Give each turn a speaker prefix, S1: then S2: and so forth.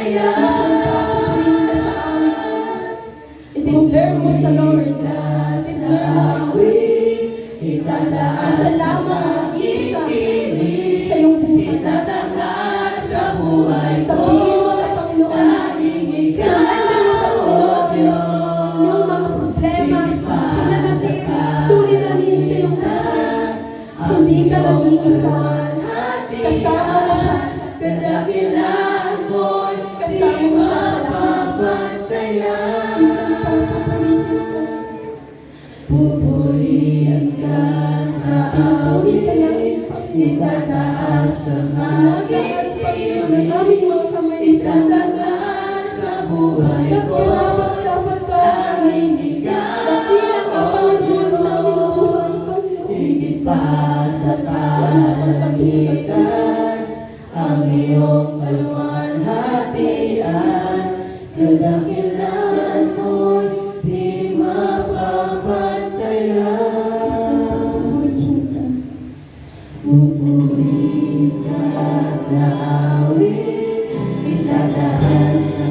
S1: I-declare mo sa Lord. I-declare mo siya lamang mag-isa sa iyong buhay. Sabihin mo sa Panginoon. Surrender mo sa Panginoon yung mga problema. Pinanasin, suliranin sa iyong buhay. Hindi ka nag-iisa. Kasama mo siya. Kasama mo siya sa lahat.
S2: Pupurias ka sa awit, itataas ang aking piling, itataas sa buhay ko, aming ikaw, higit pa sa kalangitan, ang iyong kaluwalhatian, kadakilas mo'y di mapapantayan. Pupurihin ka sa awit, itataas